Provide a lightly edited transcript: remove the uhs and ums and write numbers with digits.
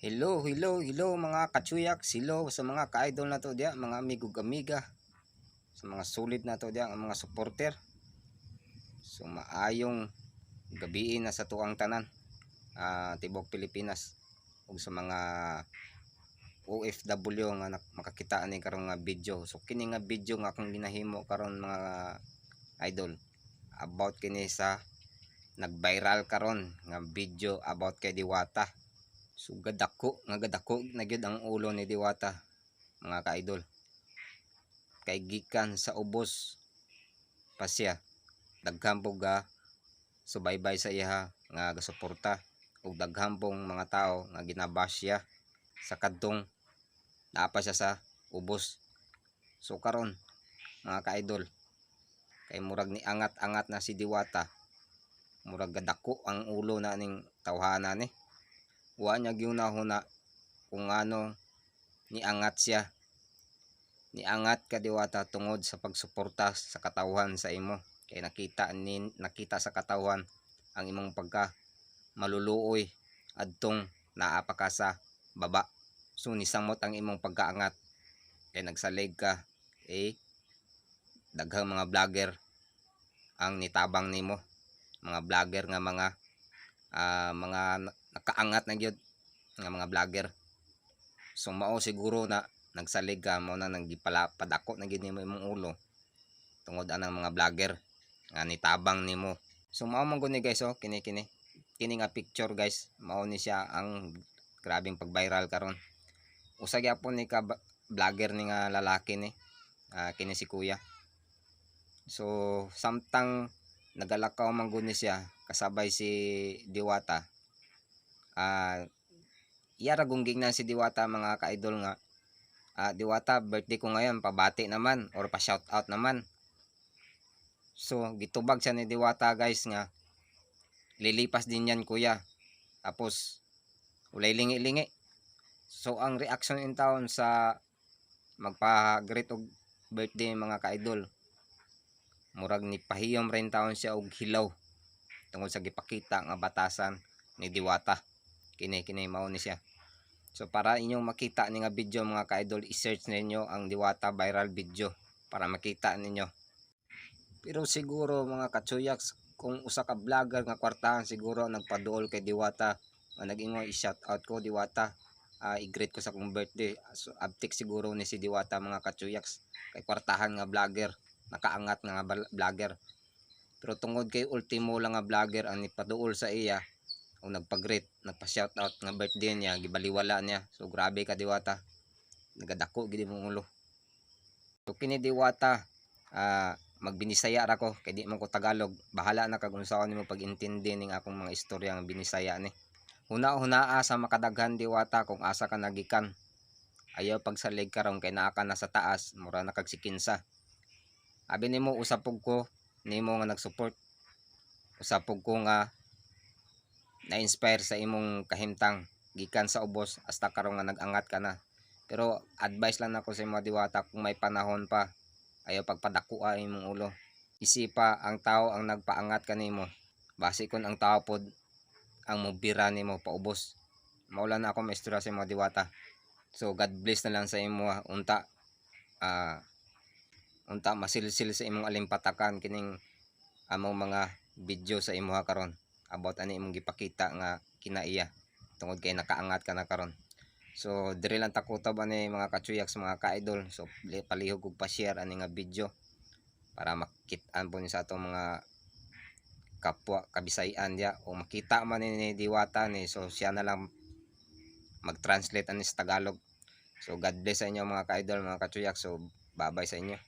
Hello mga katsuyak, hello sa mga ka-idol na to diya, mga amigo amiga, sa mga solid na to diya, ang mga supporter. So maayong gabiin na sa tuang tanan, tibok Pilipinas, ug sa mga OFW nga makakita ni karong nga video. So kini nga video nga akong ginahimo karon mga idol, about kini sa nag-viral karon nga video about kay Diwata. So gadako na gyud ang ulo ni Diwata, mga ka-idol. Kay gikan sa ubos pa siya, daghang ga subaybay sa iya nga gasuporta, ug daghang mga tao nga ginabash siya sa kadtong naa pa siya sa ubos. So karon mga ka-idol, kay murag ni angat-angat na si Diwata, murag gadako ang ulo na ning tawhana ni. Wa niya giunahuna kung ano niangat siya, niangat ka Diwata tungod sa pagsuporta sa katawhan sa imo. Kay nakita sa katawhan ang imong pagka maluluoy adtong naa pa ka sa baba. So nisamot ang imong pagkaangat, kay nagsalig ka, daghang mga vlogger ang nitabang nimo, mga vlogger nga mga nakaangat na gyud nga mga vlogger. So mao siguro na nagsalig ka mo na nang gipadako na gyud nimo imong ulo tungod anang mga vlogger nga nitabang nimo. So mao man gud ni guys, kini nga picture guys, mao ni siya ang grabing pag-viral karon. Usa gyapon ni ka vlogger ni nga lalaki ni, kini si Kuya. So samtang nagalakaw man gud ni siya kasabay si Diwata, iya ra gungging na si Diwata, mga ka-idol, nga Diwata, birthday ko ngayon, pabati naman or pa shout out naman. So gitubag siya ni Diwata guys nga lilipas din yan kuya, tapos ulay lingi-lingi. So ang reaction in town sa magpa-greet og birthday, mga ka-idol, murag ni pahiyom rin taon siya og hilaw tungod sa gipakita nga batasan ni Diwata. Kini mao ni siya. So para inyong makita ni nga video, mga ka-idol, i-search ninyo ang Diwata viral video para makita ninyo. Pero siguro mga katsuyaks, kung usa ka vlogger nga kwartahan siguro nagpaduol kay Diwata, nga nag-ingon i-shout out ko Diwata, i-greet ko sa kong birthday. So abtik siguro ni si Diwata, mga katsuyaks, kay kwartahan nga vlogger, nakaangat nga vlogger. Pero tungod kay ultimo lang nga vlogger ang nipaduol sa iya o nagpa-greet, nagpa-shoutout nga birthday niya, gibaliwala niya. So grabe ka Diwata, nagadako gid imong ulo. So kini Diwata, magbinisaya ra ko kay di man ko Tagalog. Bahala na kag unsaon nimo pag-intindi ning akong mga istorya nga binisaya ni. Huna-hunaa sa makadaghan Diwata kung asa ka nagikan. Ayaw pagsalig karon kay naa ka na sa taas, mura na kag sikinsa. Abi nimo usapog ko nimo nga nag-support. Usapog ko nga na-inspire sa imong kahimtang gikan sa ubos hasta karon nga nag-angat ka na. Pero advice lang nako sa mga Diwata, kung may panahon pa, ayaw pagpadako ang imong ulo. Isipa ang tao ang nagpaangat kanimo, base kun ang tao pod ang mobira nimo paubos. Maula na ako maistorya sa mga Diwata. So God bless na lang sa imo, unta masilsil sa imong alimpatakan kining among mga video sa imo karon about ani imong gipakita nga kinaiya tungod kay nakaangat ka na karon. So diri lang takutob ani mga katsuyaks, mga ka-idol. So palihog og pa-share ani nga video para makit-an po ni sa atong mga kapwa kabisayan dia, o makita man ni Diwata ni, so siya na lang mag-translate ani sa Tagalog. So God bless sa inyo mga ka-idol, mga katsuyaks. So bye-bye sa inyo.